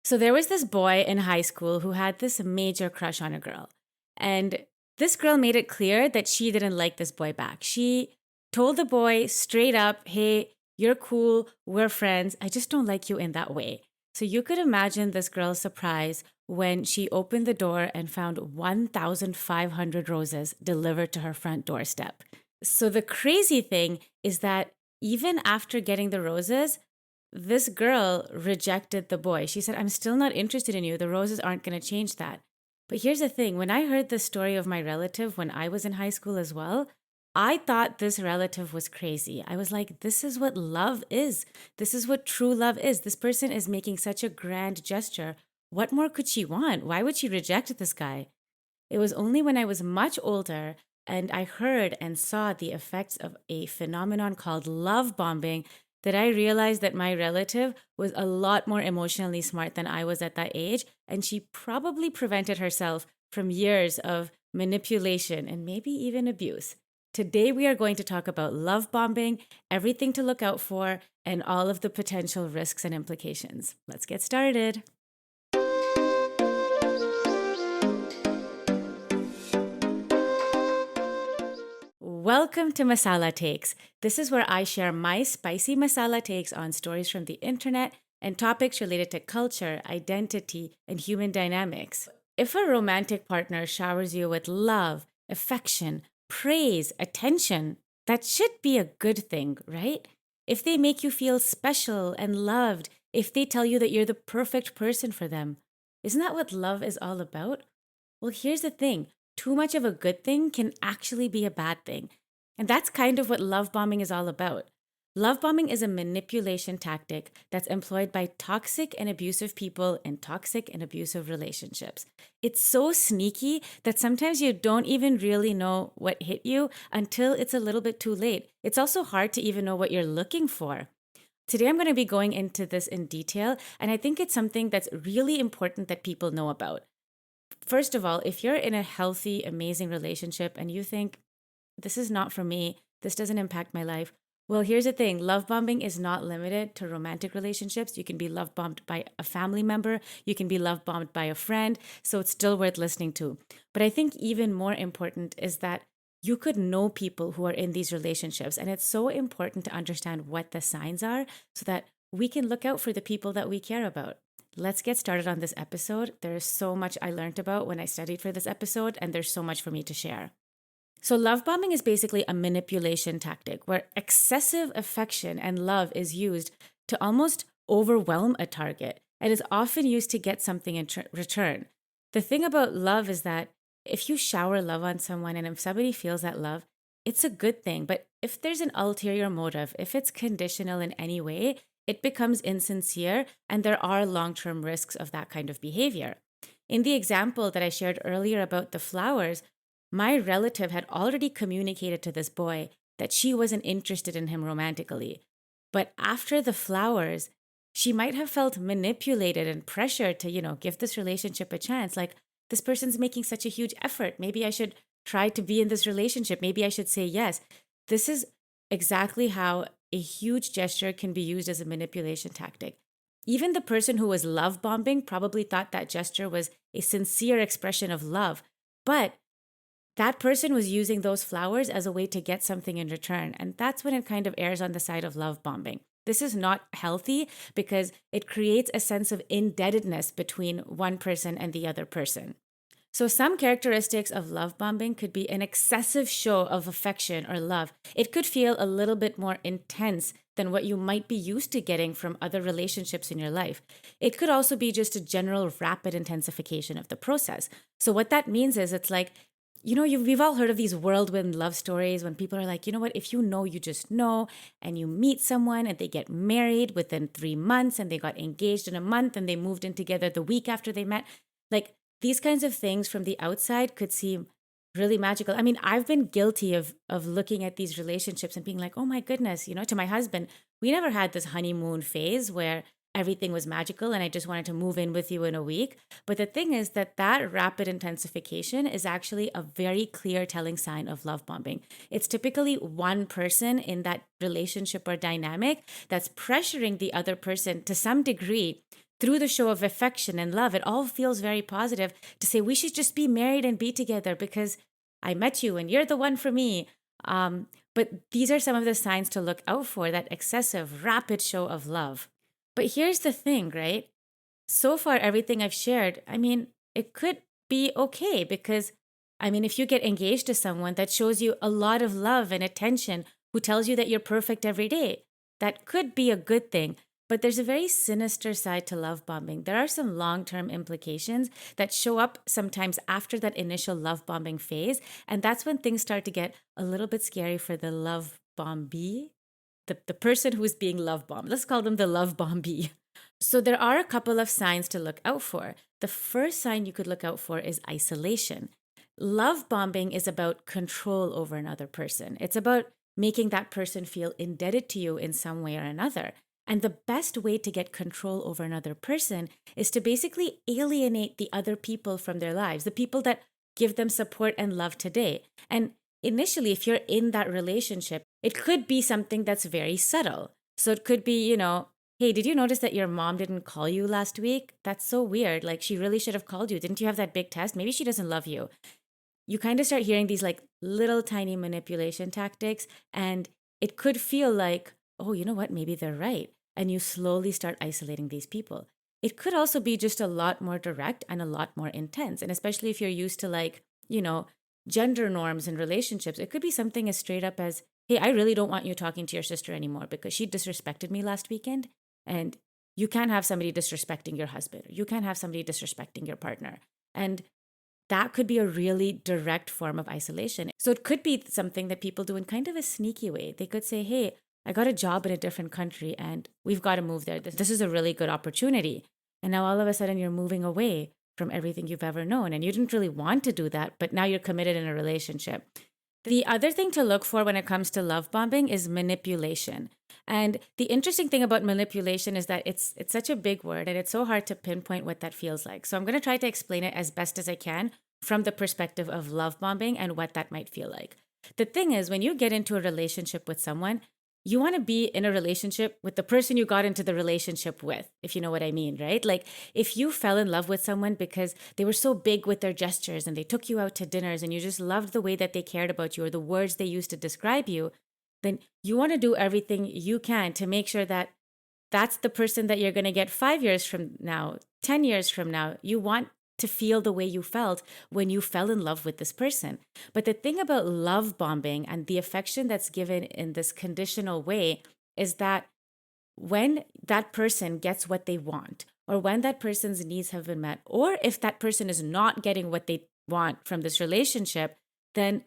So there was this boy in high school who had this major crush on a girl. And this girl made it clear that she didn't like this boy back. She told the boy straight up, hey, you're cool, we're friends. I just don't like you in that way. So you could imagine this girl's surprise when she opened the door and found 1,500 roses delivered to her front doorstep. So the crazy thing is that even after getting the roses, this girl rejected the boy. She said, I'm still not interested in you. The roses aren't going to change that. But here's the thing, when I heard the story of my relative when I was in high school as well, I thought this relative was crazy. I was like, this is what love is. This is what true love is. This person is making such a grand gesture. What more could she want? Why would she reject this guy? It was only when I was much older and I heard and saw the effects of a phenomenon called love bombing that I realized that my relative was a lot more emotionally smart than I was at that age. And she probably prevented herself from years of manipulation and maybe even abuse. Today, we are going to talk about love bombing, everything to look out for, and all of the potential risks and implications. Let's get started. Welcome to Masala Takes. This is where I share my spicy masala takes on stories from the internet and topics related to culture, identity, and human dynamics. If a romantic partner showers you with love, affection, praise, attention, that should be a good thing, right? If they make you feel special and loved, if they tell you that you're the perfect person for them, isn't that what love is all about? Well, here's the thing, too much of a good thing can actually be a bad thing. And that's kind of what love bombing is all about. Love bombing is a manipulation tactic that's employed by toxic and abusive people in toxic and abusive relationships. It's so sneaky that sometimes you don't even really know what hit you until it's a little bit too late. It's also hard to even know what you're looking for. Today, I'm going to be going into this in detail, and I think it's something that's really important that people know about. First of all, if you're in a healthy, amazing relationship and you think, this is not for me, this doesn't impact my life, well, here's the thing. Love bombing is not limited to romantic relationships. You can be love bombed by a family member. You can be love bombed by a friend. So it's still worth listening to. But I think even more important is that you could know people who are in these relationships. And it's so important to understand what the signs are so that we can look out for the people that we care about. Let's get started on this episode. There's so much I learned about when I studied for this episode, and there's so much for me to share. So, love bombing is basically a manipulation tactic where excessive affection and love is used to almost overwhelm a target and is often used to get something in return. The thing about love is that if you shower love on someone and if somebody feels that love, it's a good thing. But if there's an ulterior motive, if it's conditional in any way, it becomes insincere and there are long-term risks of that kind of behavior. In the example that I shared earlier about the flowers, my relative had already communicated to this boy that she wasn't interested in him romantically. But after the flowers, she might have felt manipulated and pressured to, give this relationship a chance. Like, this person's making such a huge effort. Maybe I should try to be in this relationship. Maybe I should say yes. This is exactly how a huge gesture can be used as a manipulation tactic. Even the person who was love bombing probably thought that gesture was a sincere expression of love. But that person was using those flowers as a way to get something in return. And that's when it kind of errs on the side of love bombing. This is not healthy because it creates a sense of indebtedness between one person and the other person. So some characteristics of love bombing could be an excessive show of affection or love. It could feel a little bit more intense than what you might be used to getting from other relationships in your life. It could also be just a general rapid intensification of the process. So what that means is it's like, we've all heard of these whirlwind love stories when people are like, you know what, if you know, you just know, and you meet someone and they get married within 3 months and they got engaged in a month and they moved in together the week after they met. Like, these kinds of things from the outside could seem really magical. I mean, I've been guilty of looking at these relationships and being like, oh my goodness, to my husband, we never had this honeymoon phase where everything was magical and I just wanted to move in with you in a week. But the thing is that rapid intensification is actually a very clear telling sign of love bombing. It's typically one person in that relationship or dynamic that's pressuring the other person to some degree through the show of affection and love, it all feels very positive to say we should just be married and be together because I met you and you're the one for me. But these are some of the signs to look out for, that excessive, rapid show of love. But here's the thing, right? So far, everything I've shared, I mean, it could be okay because, I mean, if you get engaged to someone that shows you a lot of love and attention, who tells you that you're perfect every day, that could be a good thing. But there's a very sinister side to love bombing. There are some long term implications that show up sometimes after that initial love bombing phase. And that's when things start to get a little bit scary for the love bombee, the person who's being love bombed. Let's call them the love bombee. So there are a couple of signs to look out for. The first sign you could look out for is isolation. Love bombing is about control over another person. It's about making that person feel indebted to you in some way or another. And the best way to get control over another person is to basically alienate the other people from their lives, the people that give them support and love today. And initially, if you're in that relationship, it could be something that's very subtle. So it could be, hey, did you notice that your mom didn't call you last week? That's so weird. Like, she really should have called you. Didn't you have that big test? Maybe she doesn't love you. You kind of start hearing these like little tiny manipulation tactics, and it could feel like, oh, you know what? Maybe they're right. And you slowly start isolating these people. It could also be just a lot more direct and a lot more intense. And especially if you're used to like, gender norms in relationships, it could be something as straight up as, hey, I really don't want you talking to your sister anymore because she disrespected me last weekend. And you can't have somebody disrespecting your husband, or you can't have somebody disrespecting your partner. And that could be a really direct form of isolation. So it could be something that people do in kind of a sneaky way. They could say, hey, I got a job in a different country and we've got to move there. This is a really good opportunity. And now all of a sudden you're moving away from everything you've ever known. And you didn't really want to do that, but now you're committed in a relationship. The other thing to look for when it comes to love bombing is manipulation. And the interesting thing about manipulation is that it's such a big word and it's so hard to pinpoint what that feels like. So I'm going to try to explain it as best as I can from the perspective of love bombing and what that might feel like. The thing is, when you get into a relationship with someone, you want to be in a relationship with the person you got into the relationship with, if you know what I mean, right? Like if you fell in love with someone because they were so big with their gestures and they took you out to dinners and you just loved the way that they cared about you or the words they used to describe you, then you want to do everything you can to make sure that that's the person that you're going to get 5 years from now, 10 years from now. You want to feel the way you felt when you fell in love with this person. But the thing about love bombing and the affection that's given in this conditional way is that when that person gets what they want, or when that person's needs have been met, or if that person is not getting what they want from this relationship, then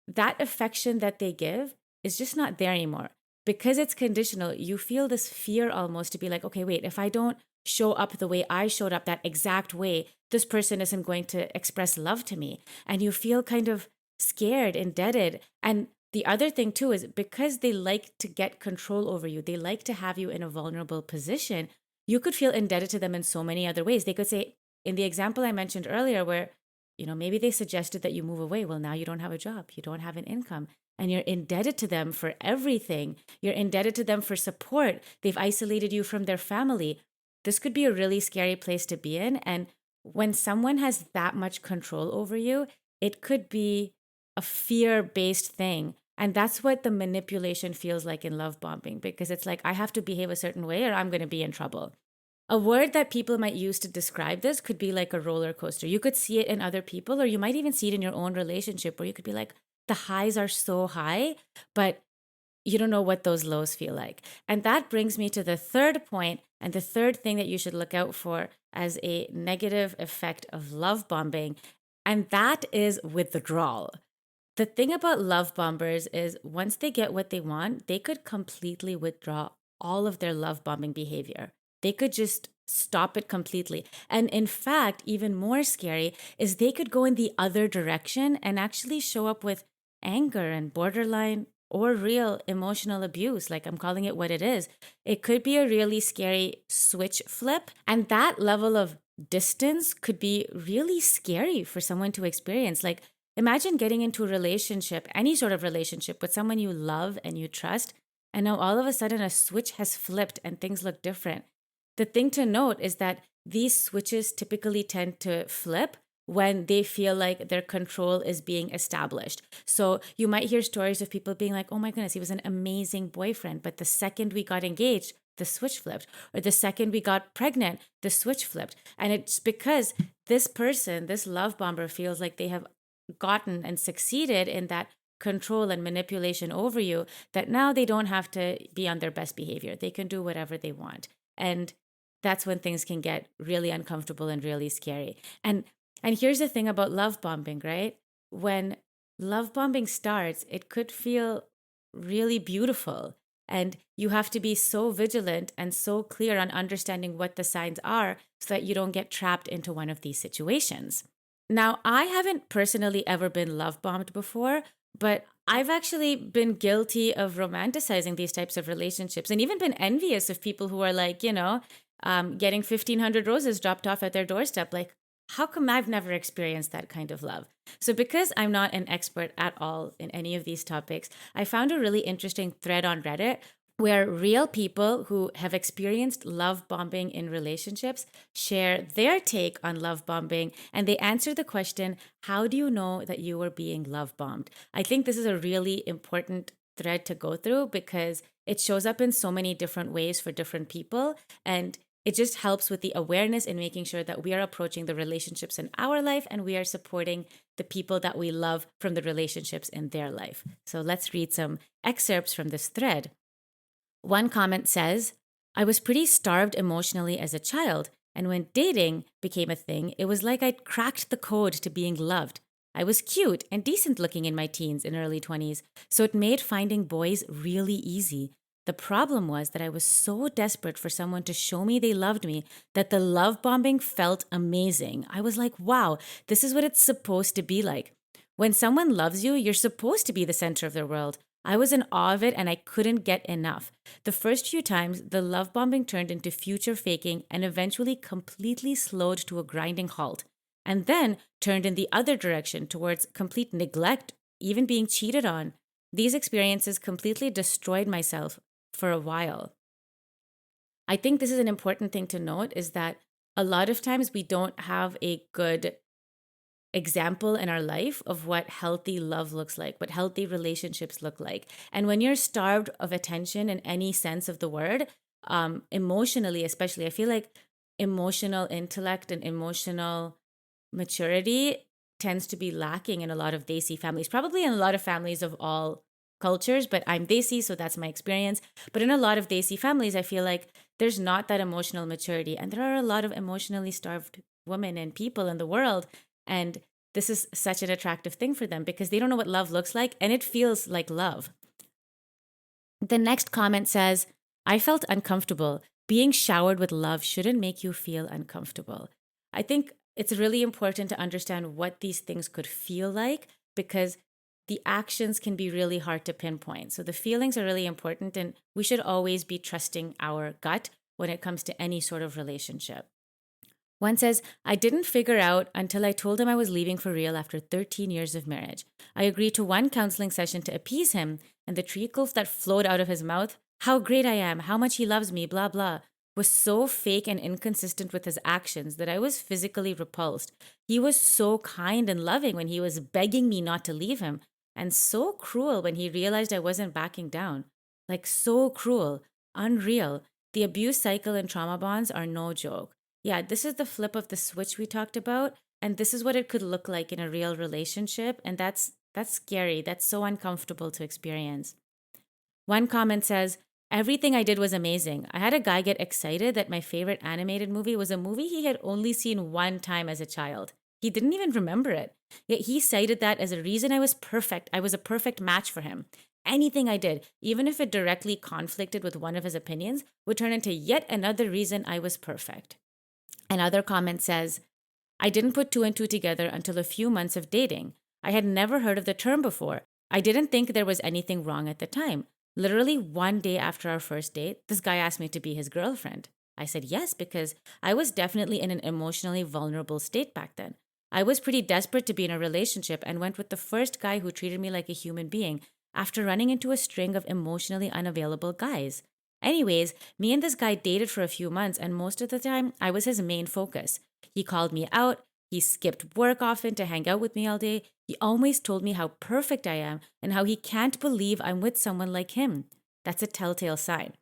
that affection that they give is just not there anymore. Because it's conditional, you feel this fear almost to be like, okay, wait, if I don't show up the way I showed up, that exact way, this person isn't going to express love to me. And you feel kind of scared, indebted. And the other thing too is because they like to get control over you, they like to have you in a vulnerable position, you could feel indebted to them in so many other ways. They could say, in the example I mentioned earlier, where, maybe they suggested that you move away. Well, now you don't have a job, you don't have an income. And you're indebted to them for everything. You're indebted to them for support. They've isolated you from their family. This could be a really scary place to be in. And when someone has that much control over you, it could be a fear-based thing. And that's what the manipulation feels like in love bombing, because it's like, I have to behave a certain way or I'm going to be in trouble. A word that people might use to describe this could be like a roller coaster. You could see it in other people, or you might even see it in your own relationship, where you could be like, the highs are so high, but you don't know what those lows feel like. And that brings me to the third point, and the third thing that you should look out for as a negative effect of love bombing, and that is withdrawal. The thing about love bombers is once they get what they want, they could completely withdraw all of their love bombing behavior. They could just stop it completely. And in fact, even more scary is they could go in the other direction and actually show up with anger and borderline or real emotional abuse. Like, I'm calling it what it is. It could be a really scary switch flip. And that level of distance could be really scary for someone to experience. Like, imagine getting into a relationship, any sort of relationship, with someone you love and you trust, and now all of a sudden a switch has flipped and things look different. the thing to note is that these switches typically tend to flip when they feel like their control is being established. So you might hear stories of people being like, oh my goodness, he was an amazing boyfriend. But the second we got engaged, the switch flipped. Or the second we got pregnant, the switch flipped. And it's because this person, this love bomber, feels like they have gotten and succeeded in that control and manipulation over you, that now they don't have to be on their best behavior. They can do whatever they want. And that's when things can get really uncomfortable and really scary. And here's the thing about love bombing, right? When love bombing starts, it could feel really beautiful. And you have to be so vigilant and so clear on understanding what the signs are so that you don't get trapped into one of these situations. Now, I haven't personally ever been love bombed before, but I've actually been guilty of romanticizing these types of relationships and even been envious of people who are like, getting 1,500 roses dropped off at their doorstep. Like, how come I've never experienced that kind of love? So because I'm not an expert at all in any of these topics, I found a really interesting thread on Reddit where real people who have experienced love bombing in relationships share their take on love bombing, and they answer the question, how do you know that you were being love bombed? I think this is a really important thread to go through because it shows up in so many different ways for different people, and it just helps with the awareness and making sure that we are approaching the relationships in our life and we are supporting the people that we love from the relationships in their life. So let's read some excerpts from this thread. One comment says, I was pretty starved emotionally as a child, and when dating became a thing, it was like I'd cracked the code to being loved. I was cute and decent looking in my teens and early 20s, so it made finding boys really easy. The problem was that I was so desperate for someone to show me they loved me that the love bombing felt amazing. I was like, wow, this is what it's supposed to be like. When someone loves you, you're supposed to be the center of their world. I was in awe of it and I couldn't get enough. The first few times, the love bombing turned into future faking and eventually completely slowed to a grinding halt, and then turned in the other direction towards complete neglect, even being cheated on. These experiences completely destroyed myself for a while. I think this is an important thing to note, is that a lot of times we don't have a good example in our life of what healthy love looks like, what healthy relationships look like. And when you're starved of attention in any sense of the word, emotionally especially, I feel like emotional intellect and emotional maturity tends to be lacking in a lot of desi families, probably in a lot of families of all cultures, but I'm desi, so that's my experience. But in a lot of desi families, I feel like there's not that emotional maturity, and there are a lot of emotionally starved women and people in the world. And this is such an attractive thing for them because they don't know what love looks like, and it feels like love. The next comment says, I felt uncomfortable. Being showered with love shouldn't make you feel uncomfortable. I think it's really important to understand what these things could feel like because the actions can be really hard to pinpoint. So the feelings are really important, and we should always be trusting our gut when it comes to any sort of relationship. One says, I didn't figure out until I told him I was leaving for real after 13 years of marriage. I agreed to one counseling session to appease him, and the treacles that flowed out of his mouth, how great I am, how much he loves me, blah, blah, was so fake and inconsistent with his actions that I was physically repulsed. He was so kind and loving when he was begging me not to leave him, and so cruel when he realized I wasn't backing down. Like, so cruel, unreal. The abuse cycle and trauma bonds are no joke. Yeah, this is the flip of the switch we talked about, and this is what it could look like in a real relationship, and that's scary. That's so uncomfortable to experience. One comment says, everything I did was amazing. I had a guy get excited that my favorite animated movie was a movie he had only seen one time as a child. He didn't even remember it. Yet he cited that as a reason I was perfect. I was a perfect match for him. Anything I did, even if it directly conflicted with one of his opinions, would turn into yet another reason I was perfect. Another comment says, I didn't put two and two together until a few months of dating. I had never heard of the term before. I didn't think there was anything wrong at the time. Literally one day after our first date, this guy asked me to be his girlfriend. I said yes because I was definitely in an emotionally vulnerable state back then. I was pretty desperate to be in a relationship and went with the first guy who treated me like a human being after running into a string of emotionally unavailable guys. Anyways, me and this guy dated for a few months, and most of the time, I was his main focus. He called me out. He skipped work often to hang out with me all day. He always told me how perfect I am and how he can't believe I'm with someone like him. That's a telltale sign.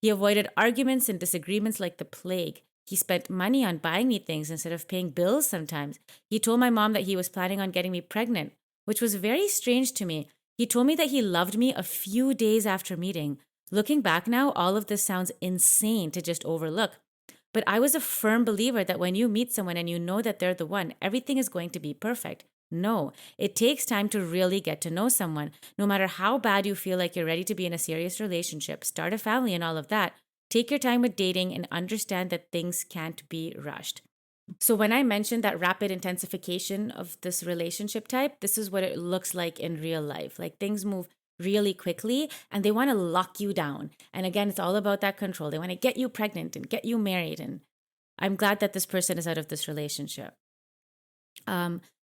He avoided arguments and disagreements like the plague. He spent money on buying me things instead of paying bills sometimes. He told my mom that he was planning on getting me pregnant, which was very strange to me. He told me that he loved me a few days after meeting. Looking back now, all of this sounds insane to just overlook. But I was a firm believer that when you meet someone and you know that they're the one, everything is going to be perfect. No, it takes time to really get to know someone. No matter how bad you feel like you're ready to be in a serious relationship, start a family and all of that, take your time with dating and understand that things can't be rushed. So, when I mentioned that rapid intensification of this relationship type, this is what it looks like in real life. Like things move really quickly and they want to lock you down. And again, it's all about that control. They want to get you pregnant and get you married. And I'm glad that this person is out of this relationship.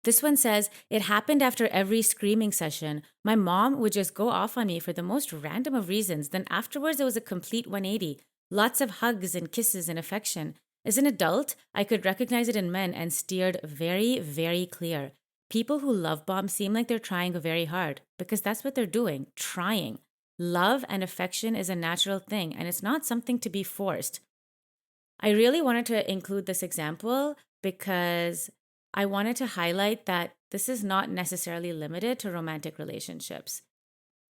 This one says, it happened after every screaming session. My mom would just go off on me for the most random of reasons. Then afterwards, it was a complete 180. Lots of hugs and kisses and affection. As an adult, I could recognize it in men and steered very, very clear. People who love bomb seem like they're trying very hard because that's what they're doing, trying. Love and affection is a natural thing and it's not something to be forced. I really wanted to include this example because I wanted to highlight that this is not necessarily limited to romantic relationships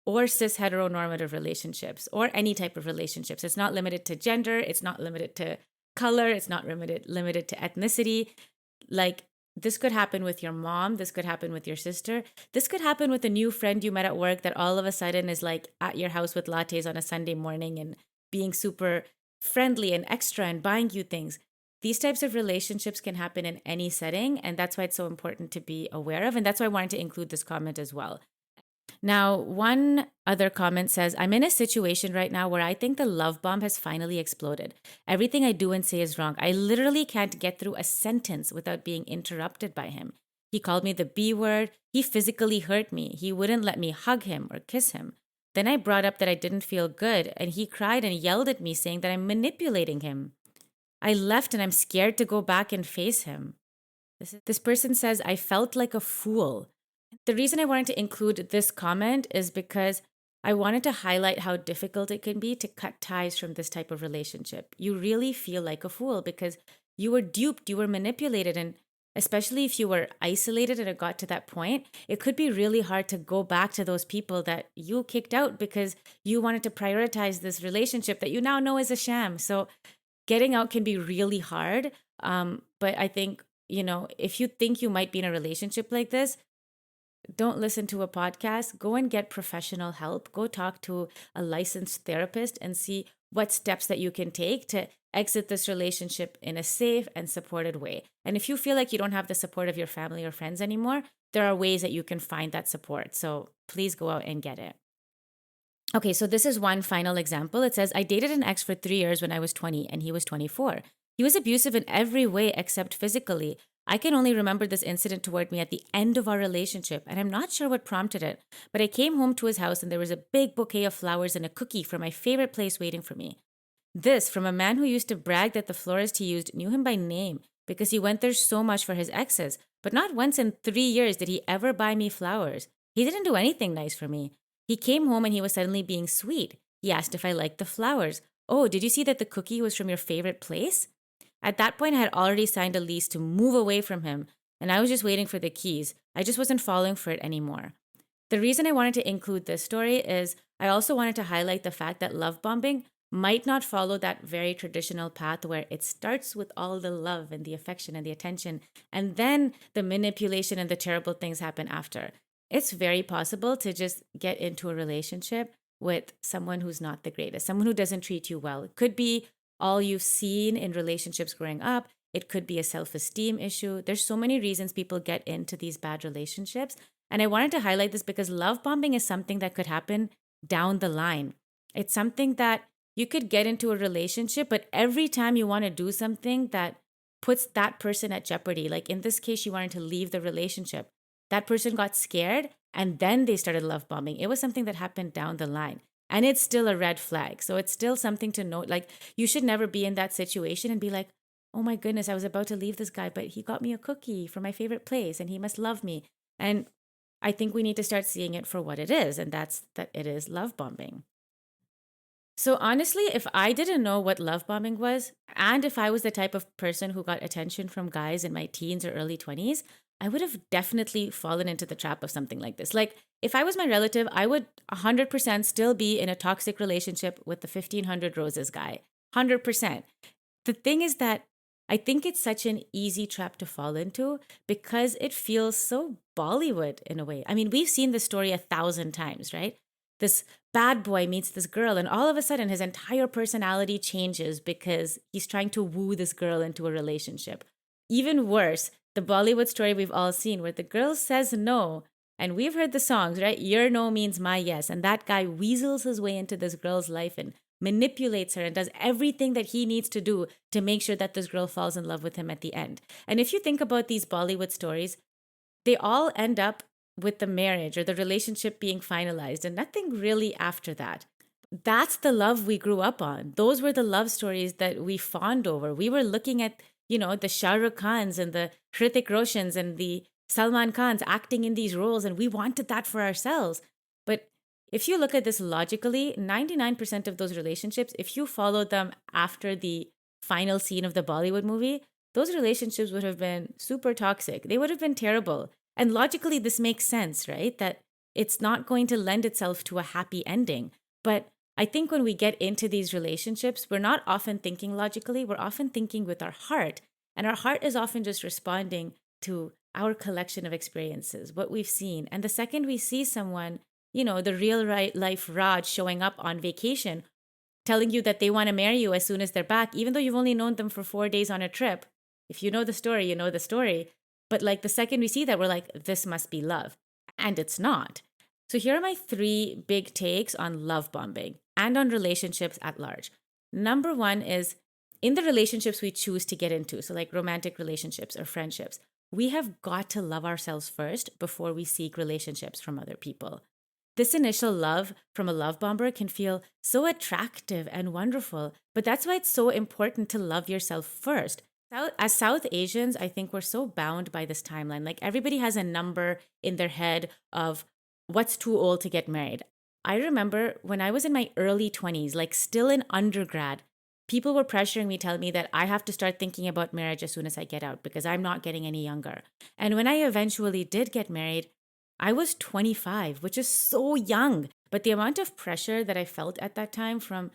or cis heteronormative relationships or any type of relationships. It's not limited to gender. It's not limited to color. It's not limited to ethnicity. Like this could happen with your mom. This could happen with your sister. This could happen with a new friend you met at work that all of a sudden is like at your house with lattes on a Sunday morning and being super friendly and extra and buying you things. These types of relationships can happen in any setting, and that's why it's so important to be aware of. And that's why I wanted to include this comment as well. Now, one other comment says, I'm in a situation right now where I think the love bomb has finally exploded. Everything I do and say is wrong. I literally can't get through a sentence without being interrupted by him. He called me the B word. He physically hurt me. He wouldn't let me hug him or kiss him. Then I brought up that I didn't feel good, and he cried and yelled at me, saying that I'm manipulating him. I left and I'm scared to go back and face him. This person says, I felt like a fool. The reason I wanted to include this comment is because I wanted to highlight how difficult it can be to cut ties from this type of relationship. You really feel like a fool because you were duped, you were manipulated, and especially if you were isolated and it got to that point, it could be really hard to go back to those people that you kicked out because you wanted to prioritize this relationship that you now know is a sham. So getting out can be really hard. But I think, if you think you might be in a relationship like this, don't listen to a podcast. Go and get professional help. Go talk to a licensed therapist and see what steps that you can take to exit this relationship in a safe and supported way. And if you feel like you don't have the support of your family or friends anymore, there are ways that you can find that support. So please go out and get it. Okay, so this is one final example. It says, I dated an ex for 3 years when I was 20 and he was 24. He was abusive in every way except physically. I can only remember this incident toward me at the end of our relationship, and I'm not sure what prompted it. But I came home to his house and there was a big bouquet of flowers and a cookie from my favorite place waiting for me. This from a man who used to brag that the florist he used knew him by name because he went there so much for his exes. But not once in 3 years did he ever buy me flowers. He didn't do anything nice for me. He came home and he was suddenly being sweet. He asked if I liked the flowers. Oh, did you see that the cookie was from your favorite place? At that point, I had already signed a lease to move away from him, and I was just waiting for the keys. I just wasn't falling for it anymore. The reason I wanted to include this story is I also wanted to highlight the fact that love bombing might not follow that very traditional path where it starts with all the love and the affection and the attention, and then the manipulation and the terrible things happen after. It's very possible to just get into a relationship with someone who's not the greatest, someone who doesn't treat you well. It could be all you've seen in relationships growing up. It could be a self-esteem issue. There's so many reasons people get into these bad relationships. And I wanted to highlight this because love bombing is something that could happen down the line. It's something that you could get into a relationship, but every time you want to do something that puts that person at jeopardy, like in this case, she wanted to leave the relationship. That person got scared and then they started love bombing. It was something that happened down the line. And it's still a red flag. So it's still something to note. Like, you should never be in that situation and be like, oh my goodness, I was about to leave this guy, but he got me a cookie from my favorite place and he must love me. And I think we need to start seeing it for what it is. And that's that it is love bombing. So honestly, if I didn't know what love bombing was, and if I was the type of person who got attention from guys in my teens or early 20s, I would have definitely fallen into the trap of something like this. Like, if I was my relative, I would 100% still be in a toxic relationship with the 1500 roses guy. 100%. The thing is that I think it's such an easy trap to fall into because it feels so Bollywood in a way. I mean, we've seen this story 1,000 times, right? This bad boy meets this girl, and all of a sudden his entire personality changes because he's trying to woo this girl into a relationship. Even worse, the Bollywood story we've all seen where the girl says no. And we've heard the songs, right? Your no means my yes. And that guy weasels his way into this girl's life and manipulates her and does everything that he needs to do to make sure that this girl falls in love with him at the end. And if you think about these Bollywood stories, they all end up with the marriage or the relationship being finalized and nothing really after that. That's the love we grew up on. Those were the love stories that we fawned over. We were looking at, the Shah Rukh Khans and the Hrithik Roshans and the Salman Khans acting in these roles, and we wanted that for ourselves. But if you look at this logically, 99% of those relationships, if you followed them after the final scene of the Bollywood movie, those relationships would have been super toxic. They would have been terrible. And logically, this makes sense, right? That it's not going to lend itself to a happy ending. But I think when we get into these relationships, we're not often thinking logically, we're often thinking with our heart. And our heart is often just responding to our collection of experiences, what we've seen. And the second we see someone, the real life Raj showing up on vacation, telling you that they want to marry you as soon as they're back, even though you've only known them for 4 days on a trip. If you know the story, you know the story. But like the second we see that, we're like, this must be love. And it's not. So here are my 3 big takes on love bombing and on relationships at large. Number 1 is in the relationships we choose to get into, so like romantic relationships or friendships, we have got to love ourselves first before we seek relationships from other people. This initial love from a love bomber can feel so attractive and wonderful, but that's why it's so important to love yourself first. As South Asians, I think we're so bound by this timeline. Like, everybody has a number in their head of what's too old to get married. I remember when I was in my early 20s, like still in undergrad, people were pressuring me, telling me that I have to start thinking about marriage as soon as I get out because I'm not getting any younger. And when I eventually did get married, I was 25, which is so young. But the amount of pressure that I felt at that time from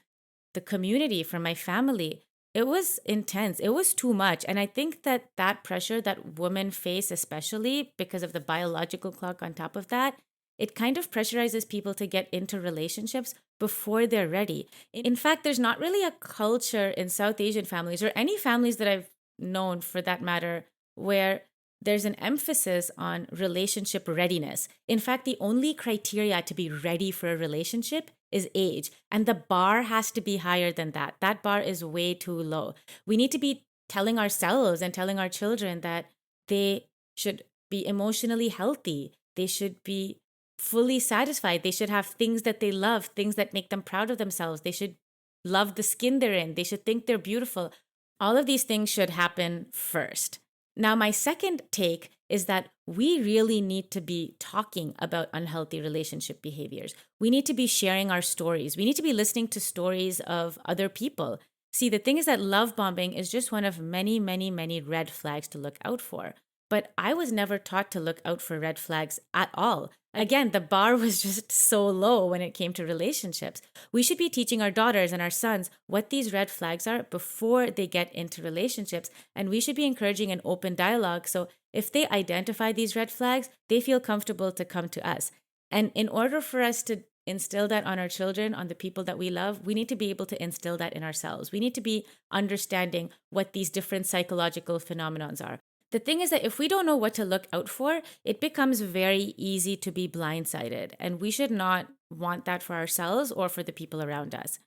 the community, from my family, it was intense. It was too much. And I think that pressure that women face, especially because of the biological clock on top of that, it kind of pressurizes people to get into relationships before they're ready. In fact, there's not really a culture in South Asian families or any families that I've known for that matter where there's an emphasis on relationship readiness. In fact, the only criteria to be ready for a relationship is age. And the bar has to be higher than that. That bar is way too low. We need to be telling ourselves and telling our children that they should be emotionally healthy. They should be fully satisfied. They should have things that they love, things that make them proud of themselves. They should love the skin they're in. They should think they're beautiful. All of these things should happen first. Now, my second take is that we really need to be talking about unhealthy relationship behaviors. We need to be sharing our stories. We need to be listening to stories of other people. See, the thing is that love bombing is just one of many, many, many red flags to look out for. But I was never taught to look out for red flags at all. Again, the bar was just so low when it came to relationships. We should be teaching our daughters and our sons what these red flags are before they get into relationships. And we should be encouraging an open dialogue. So if they identify these red flags, they feel comfortable to come to us. And in order for us to instill that on our children, on the people that we love, we need to be able to instill that in ourselves. We need to be understanding what these different psychological phenomenons are. The thing is that if we don't know what to look out for, it becomes very easy to be blindsided. And we should not want that for ourselves or for the people around us.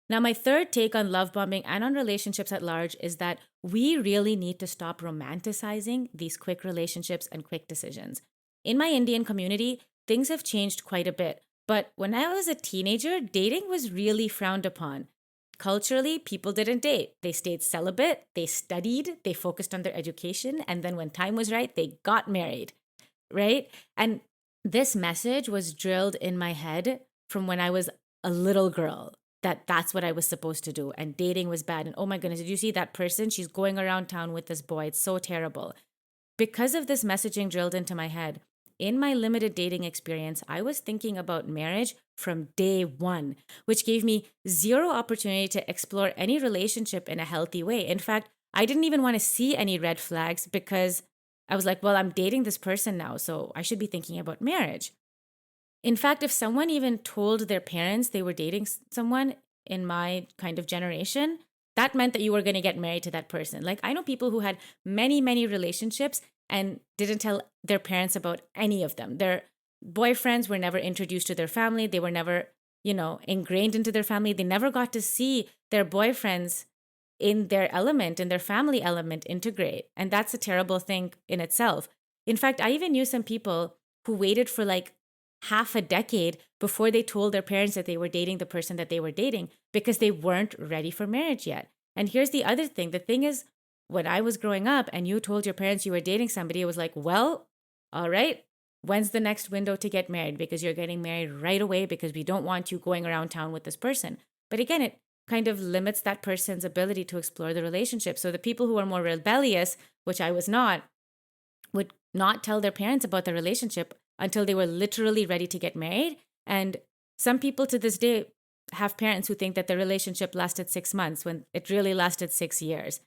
Now, my third take on love bombing and on relationships at large is that we really need to stop romanticizing these quick relationships and quick decisions. In my Indian community, things have changed quite a bit. But when I was a teenager, dating was really frowned upon. Culturally, people didn't date. They stayed celibate, they studied, they focused on their education, and then when time was right, they got married, right? And this message was drilled in my head from when I was a little girl, that that's what I was supposed to do, and dating was bad. And oh my goodness, did you see that person? She's going around town with this boy. It's so terrible. Because of this messaging drilled into my head, in my limited dating experience, I was thinking about marriage from day one, which gave me zero opportunity to explore any relationship in a healthy way. In fact, I didn't even want to see any red flags because I was like, well, I'm dating this person now, so I should be thinking about marriage. In fact, if someone even told their parents they were dating someone in my kind of generation, that meant that you were going to get married to that person. Like, I know people who had many, many relationships and didn't tell their parents about any of them. Their boyfriends were never introduced to their family. They were never, ingrained into their family. They never got to see their boyfriends in their element, in their family element integrate. And that's a terrible thing in itself. In fact, I even knew some people who waited for like half a decade before they told their parents that they were dating the person that they were dating because they weren't ready for marriage yet. And here's the other thing. The thing is, when I was growing up and you told your parents you were dating somebody, it was like, well, all right, when's the next window to get married? Because you're getting married right away because we don't want you going around town with this person. But again, it kind of limits that person's ability to explore the relationship. So the people who are more rebellious, which I was not, would not tell their parents about the relationship until they were literally ready to get married. And some people to this day have parents who think that the relationship lasted 6 months when it really lasted 6 years.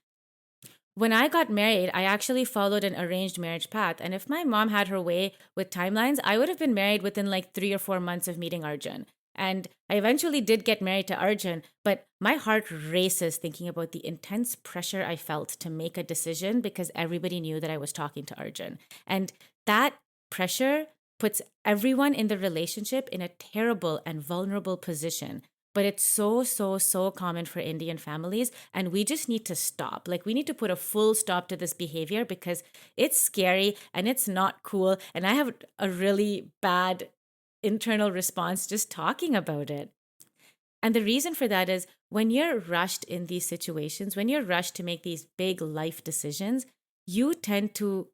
When I got married, I actually followed an arranged marriage path. And if my mom had her way with timelines, I would have been married within like 3 or 4 months of meeting Arjun. And I eventually did get married to Arjun, but my heart races thinking about the intense pressure I felt to make a decision because everybody knew that I was talking to Arjun. And that pressure puts everyone in the relationship in a terrible and vulnerable position. But it's so, so, so common for Indian families. And we just need to stop. Like, we need to put a full stop to this behavior because it's scary and it's not cool. And I have a really bad internal response just talking about it. And the reason for that is when you're rushed in these situations, when you're rushed to make these big life decisions, you tend to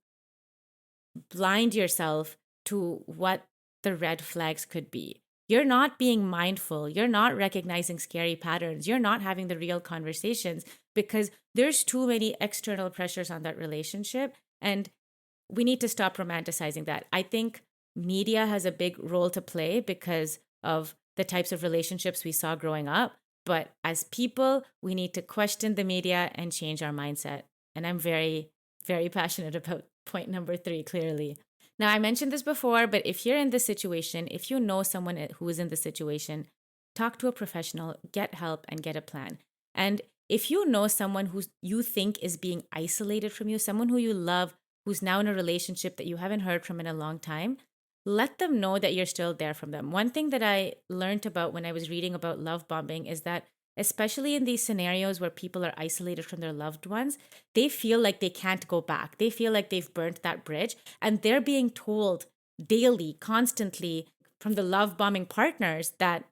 blind yourself to what the red flags could be. You're not being mindful. You're not recognizing scary patterns. You're not having the real conversations because there's too many external pressures on that relationship. And we need to stop romanticizing that. I think media has a big role to play because of the types of relationships we saw growing up. But as people, we need to question the media and change our mindset. And I'm very, very passionate about point number 3, clearly. Now, I mentioned this before, but if you're in this situation, if you know someone who is in this situation, talk to a professional, get help, and get a plan. And if you know someone who you think is being isolated from you, someone who you love, who's now in a relationship that you haven't heard from in a long time, let them know that you're still there from them. One thing that I learned about when I was reading about love bombing is that especially in these scenarios where people are isolated from their loved ones, they feel like they can't go back. They feel like they've burnt that bridge and they're being told daily, constantly from the love bombing partners that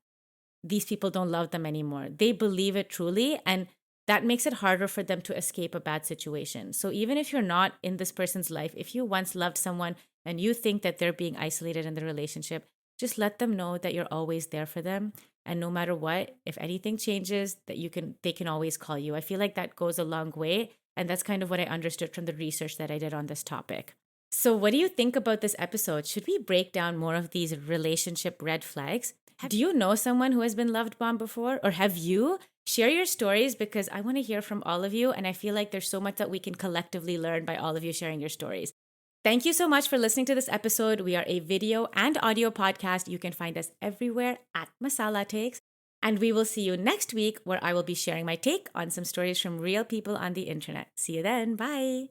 these people don't love them anymore. They believe it truly, and that makes it harder for them to escape a bad situation. So even if you're not in this person's life, if you once loved someone and you think that they're being isolated in the relationship, just let them know that you're always there for them. And no matter what, if anything changes, that they can always call you. I feel like that goes a long way. And that's kind of what I understood from the research that I did on this topic. So what do you think about this episode? Should we break down more of these relationship red flags? Do you know someone who has been loved bombed before? Or have you? Share your stories because I want to hear from all of you. And I feel like there's so much that we can collectively learn by all of you sharing your stories. Thank you so much for listening to this episode. We are a video and audio podcast. You can find us everywhere at Masala Takes. And we will see you next week where I will be sharing my take on some stories from real people on the internet. See you then. Bye.